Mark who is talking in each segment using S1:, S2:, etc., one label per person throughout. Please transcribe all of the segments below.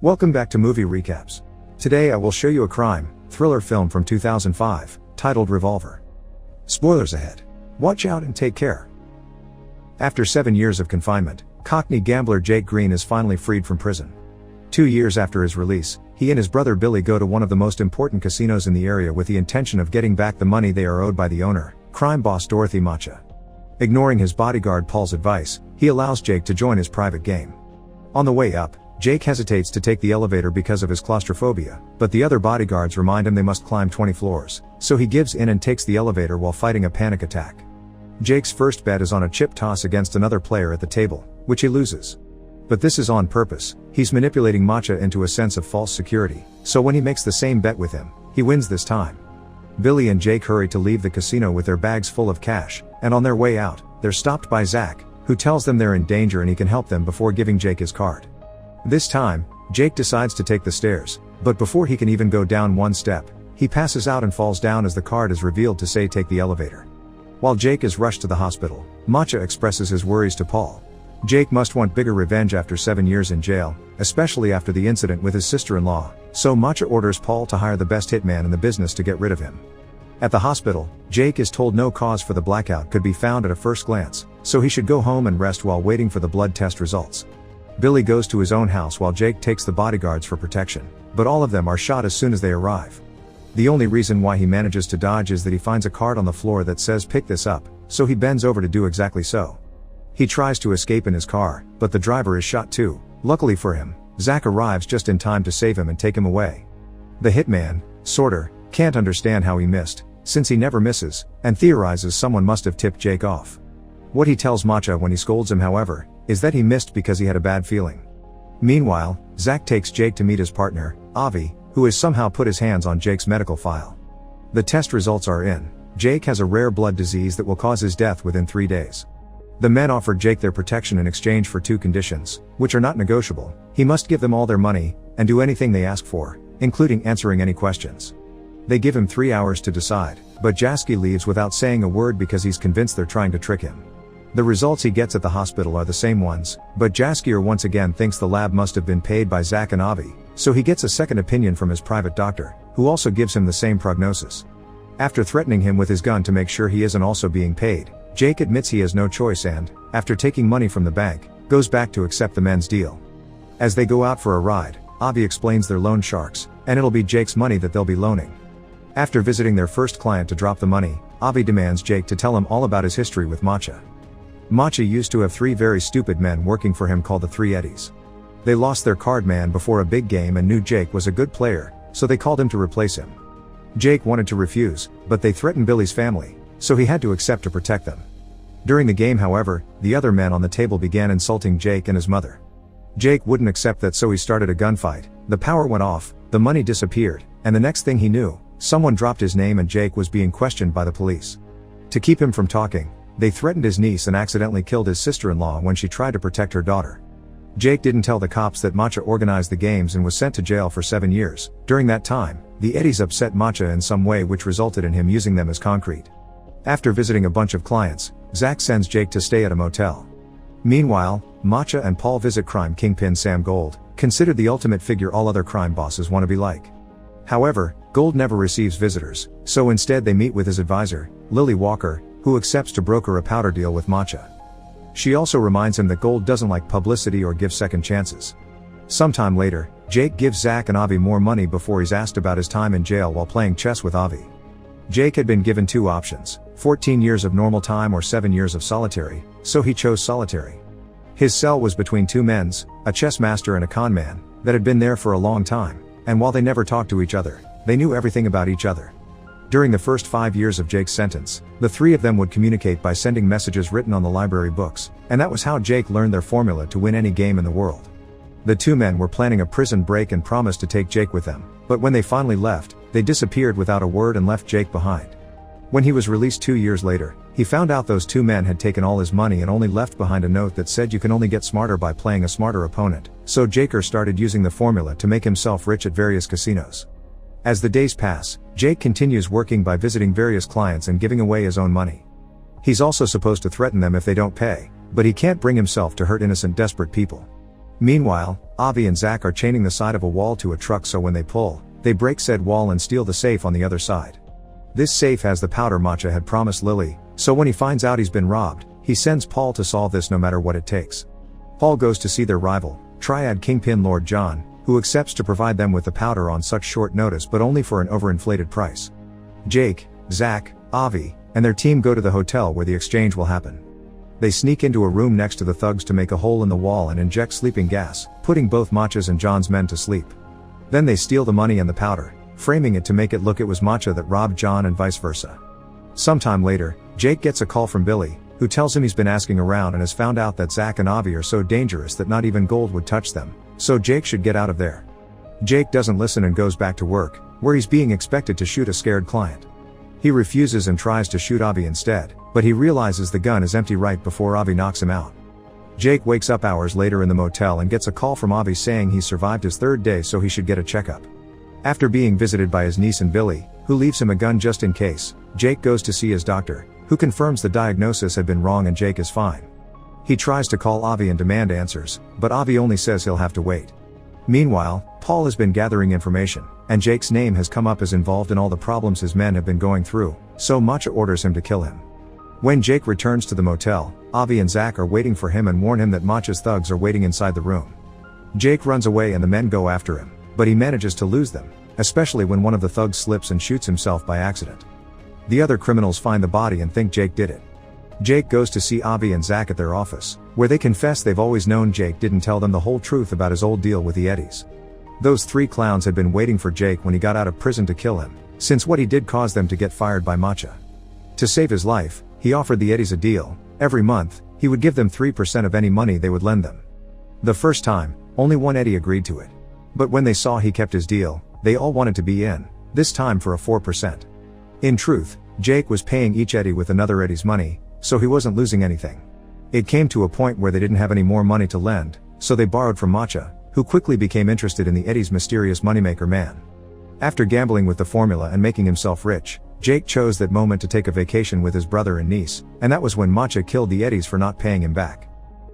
S1: Welcome back to Movie Recaps. Today I will show you a crime, thriller film from 2005, titled Revolver. Spoilers ahead. Watch out and take care. After 7 years of confinement, cockney gambler Jake Green is finally freed from prison. 2 years after his release, he and his brother Billy go to one of the most important casinos in the area with the intention of getting back the money they are owed by the owner, crime boss Dorothy Macha. Ignoring his bodyguard Paul's advice, he allows Jake to join his private game. On the way up, Jake hesitates to take the elevator because of his claustrophobia, but the other bodyguards remind him they must climb 20 floors, so he gives in and takes the elevator while fighting a panic attack. Jake's first bet is on a chip toss against another player at the table, which he loses. But this is on purpose. He's manipulating Macha into a sense of false security, so when he makes the same bet with him, he wins this time. Billy and Jake hurry to leave the casino with their bags full of cash, and on their way out, they're stopped by Zach, who tells them they're in danger and he can help them before giving Jake his card. This time, Jake decides to take the stairs, but before he can even go down one step, he passes out and falls down as the card is revealed to say take the elevator. While Jake is rushed to the hospital, Macha expresses his worries to Paul. Jake must want bigger revenge after 7 years in jail, especially after the incident with his sister-in-law, so Macha orders Paul to hire the best hitman in the business to get rid of him. At the hospital, Jake is told no cause for the blackout could be found at a first glance, so he should go home and rest while waiting for the blood test results. Billy goes to his own house while Jake takes the bodyguards for protection, but all of them are shot as soon as they arrive. The only reason why he manages to dodge is that he finds a card on the floor that says pick this up, so he bends over to do exactly so. He tries to escape in his car, but the driver is shot too. Luckily for him, Zach arrives just in time to save him and take him away. The hitman, Sorter, can't understand how he missed, since he never misses, and theorizes someone must have tipped Jake off. What he tells Macha when he scolds him, however, is that he missed because he had a bad feeling. Meanwhile, Zach takes Jake to meet his partner, Avi, who has somehow put his hands on Jake's medical file. The test results are in. Jake has a rare blood disease that will cause his death within 3 days. The men offer Jake their protection in exchange for 2 conditions, which are not negotiable. He must give them all their money, and do anything they ask for, including answering any questions. They give him 3 hours to decide, but Jasky leaves without saying a word because he's convinced they're trying to trick him. The results he gets at the hospital are the same ones, but Jaskier once again thinks the lab must have been paid by Zach and Avi, so he gets a second opinion from his private doctor, who also gives him the same prognosis. After threatening him with his gun to make sure he isn't also being paid, Jake admits he has no choice and, after taking money from the bank, goes back to accept the men's deal. As they go out for a ride, Avi explains they're loan sharks, and it'll be Jake's money that they'll be loaning. After visiting their first client to drop the money, Avi demands Jake to tell him all about his history with Macha. Macha used to have 3 very stupid men working for him called the Three Eddies. They lost their card man before a big game and knew Jake was a good player, so they called him to replace him. Jake wanted to refuse, but they threatened Billy's family, so he had to accept to protect them. During the game, however, the other men on the table began insulting Jake and his mother. Jake wouldn't accept that, so he started a gunfight. The power went off, the money disappeared, and the next thing he knew, someone dropped his name and Jake was being questioned by the police. To keep him from talking, they threatened his niece and accidentally killed his sister-in-law when she tried to protect her daughter. Jake didn't tell the cops that Macha organized the games and was sent to jail for 7 years. During that time, the Eddies upset Macha in some way which resulted in him using them as concrete. After visiting a bunch of clients, Zach sends Jake to stay at a motel. Meanwhile, Macha and Paul visit crime kingpin Sam Gold, considered the ultimate figure all other crime bosses want to be like. However, Gold never receives visitors, so instead they meet with his advisor, Lily Walker, who accepts to broker a powder deal with Macha. She also reminds him that Gold doesn't like publicity or give second chances. Sometime later, Jake gives Zach and Avi more money before he's asked about his time in jail while playing chess with Avi. Jake had been given 2 options, 14 years of normal time or 7 years of solitary, so he chose solitary. His cell was between 2 men's, a chess master and a con man, that had been there for a long time, and while they never talked to each other, they knew everything about each other. During the first 5 years of Jake's sentence, the 3 of them would communicate by sending messages written on the library books, and that was how Jake learned their formula to win any game in the world. The 2 men were planning a prison break and promised to take Jake with them, but when they finally left, they disappeared without a word and left Jake behind. When he was released 2 years later, he found out those 2 men had taken all his money and only left behind a note that said you can only get smarter by playing a smarter opponent, so Jaker started using the formula to make himself rich at various casinos. As the days pass, Jake continues working by visiting various clients and giving away his own money. He's also supposed to threaten them if they don't pay, but he can't bring himself to hurt innocent, desperate people. Meanwhile, Avi and Zach are chaining the side of a wall to a truck so when they pull, they break said wall and steal the safe on the other side. This safe has the powder Matcha had promised Lily, so when he finds out he's been robbed, he sends Paul to solve this no matter what it takes. Paul goes to see their rival, Triad Kingpin Lord John, who accepts to provide them with the powder on such short notice but only for an overinflated price. Jake, Zach, Avi, and their team go to the hotel where the exchange will happen. They sneak into a room next to the thugs to make a hole in the wall and inject sleeping gas, putting both Matcha's and John's men to sleep. Then they steal the money and the powder, framing it to make it look it was Matcha that robbed John and vice versa. Sometime later, Jake gets a call from Billy, who tells him he's been asking around and has found out that Zach and Avi are so dangerous that not even gold would touch them, so Jake should get out of there. Jake doesn't listen and goes back to work, where he's being expected to shoot a scared client. He refuses and tries to shoot Avi instead, but he realizes the gun is empty right before Avi knocks him out. Jake wakes up hours later in the motel and gets a call from Avi saying he's survived his third day so he should get a checkup. After being visited by his niece and Billy, who leaves him a gun just in case, Jake goes to see his doctor, who confirms the diagnosis had been wrong and Jake is fine. He tries to call Avi and demand answers, but Avi only says he'll have to wait. Meanwhile, Paul has been gathering information, and Jake's name has come up as involved in all the problems his men have been going through, so Matcha orders him to kill him. When Jake returns to the motel, Avi and Zach are waiting for him and warn him that Matcha's thugs are waiting inside the room. Jake runs away and the men go after him, but he manages to lose them, especially when one of the thugs slips and shoots himself by accident. The other criminals find the body and think Jake did it. Jake goes to see Avi and Zach at their office, where they confess they've always known Jake didn't tell them the whole truth about his old deal with the Eddies. Those three clowns had been waiting for Jake when he got out of prison to kill him, since what he did caused them to get fired by Matcha. To save his life, he offered the Eddies a deal. Every month, he would give them 3% of any money they would lend them. The first time, only one Eddie agreed to it. But when they saw he kept his deal, they all wanted to be in, this time for a 4%. In truth, Jake was paying each Eddie with another Eddie's money, so he wasn't losing anything. It came to a point where they didn't have any more money to lend, so they borrowed from Matcha, who quickly became interested in the Eddie's mysterious moneymaker man. After gambling with the formula and making himself rich, Jake chose that moment to take a vacation with his brother and niece, and that was when Matcha killed the Eddies for not paying him back.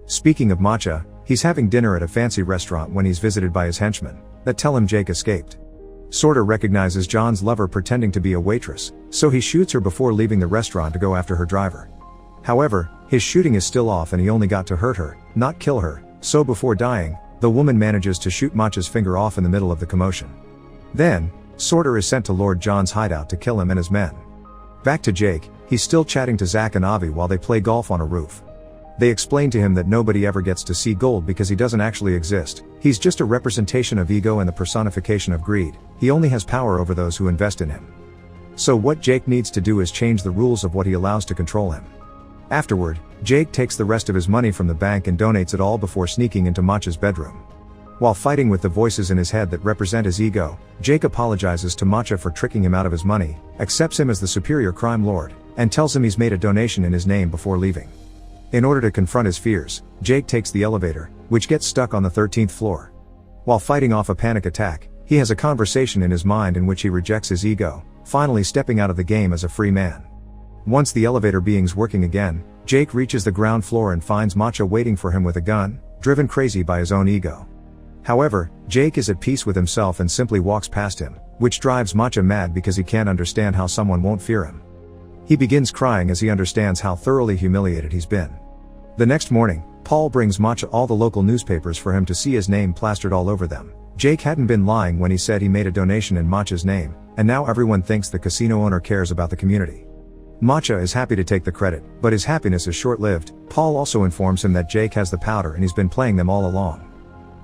S1: Speaking of Matcha, he's having dinner at a fancy restaurant when he's visited by his henchmen, that tell him Jake escaped. Sorter recognizes John's lover pretending to be a waitress, so he shoots her before leaving the restaurant to go after her driver. However, his shooting is still off and he only got to hurt her, not kill her, so before dying, the woman manages to shoot Matcha's finger off in the middle of the commotion. Then, Sorter is sent to Lord John's hideout to kill him and his men. Back to Jake, he's still chatting to Zach and Avi while they play golf on a roof. They explain to him that nobody ever gets to see gold because he doesn't actually exist, he's just a representation of ego and the personification of greed, he only has power over those who invest in him. So what Jake needs to do is change the rules of what he allows to control him. Afterward, Jake takes the rest of his money from the bank and donates it all before sneaking into Matcha's bedroom. While fighting with the voices in his head that represent his ego, Jake apologizes to Matcha for tricking him out of his money, accepts him as the superior crime lord, and tells him he's made a donation in his name before leaving. In order to confront his fears, Jake takes the elevator, which gets stuck on the 13th floor. While fighting off a panic attack, he has a conversation in his mind in which he rejects his ego, finally stepping out of the game as a free man. Once the elevator being's working again, Jake reaches the ground floor and finds Matcha waiting for him with a gun, driven crazy by his own ego. However, Jake is at peace with himself and simply walks past him, which drives Matcha mad because he can't understand how someone won't fear him. He begins crying as he understands how thoroughly humiliated he's been. The next morning, Paul brings Matcha all the local newspapers for him to see his name plastered all over them. Jake hadn't been lying when he said he made a donation in Matcha's name, and now everyone thinks the casino owner cares about the community. Matcha is happy to take the credit, but his happiness is short-lived. Paul also informs him that Jake has the powder and he's been playing them all along.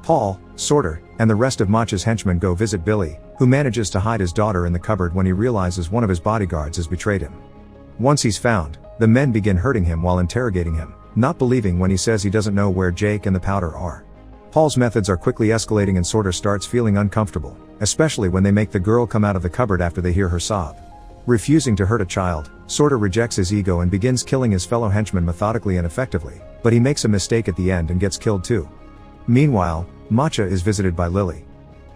S1: Paul, Sorter, and the rest of Matcha's henchmen go visit Billy, who manages to hide his daughter in the cupboard when he realizes one of his bodyguards has betrayed him. Once he's found, the men begin hurting him while interrogating him, not believing when he says he doesn't know where Jake and the powder are. Paul's methods are quickly escalating and Sorter starts feeling uncomfortable, especially when they make the girl come out of the cupboard after they hear her sob. Refusing to hurt a child, Sorter rejects his ego and begins killing his fellow henchmen methodically and effectively, but he makes a mistake at the end and gets killed too. Meanwhile, Matcha is visited by Lily.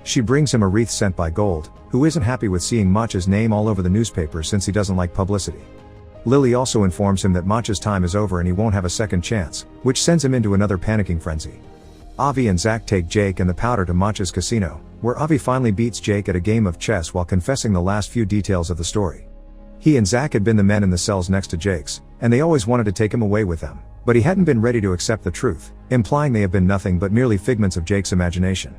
S1: She brings him a wreath sent by Gold, who isn't happy with seeing Matcha's name all over the newspaper since he doesn't like publicity. Lily also informs him that Matcha's time is over and he won't have a second chance, which sends him into another panicking frenzy. Avi and Zach take Jake and the powder to Matcha's casino, where Avi finally beats Jake at a game of chess while confessing the last few details of the story. He and Zach had been the men in the cells next to Jake's, and they always wanted to take him away with them, but he hadn't been ready to accept the truth, implying they have been nothing but merely figments of Jake's imagination.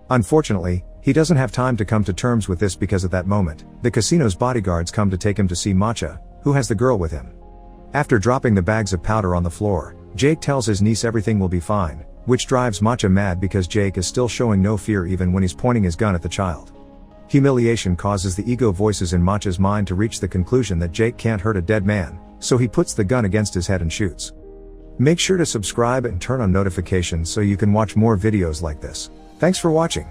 S1: Unfortunately, he doesn't have time to come to terms with this because at that moment, the casino's bodyguards come to take him to see Matcha, who has the girl with him. After dropping the bags of powder on the floor, Jake tells his niece everything will be fine, which drives Matcha mad because Jake is still showing no fear even when he's pointing his gun at the child. Humiliation causes the ego voices in Matcha's mind to reach the conclusion that Jake can't hurt a dead man, so he puts the gun against his head and shoots. Make sure to subscribe and turn on notifications so you can watch more videos like this. Thanks for watching.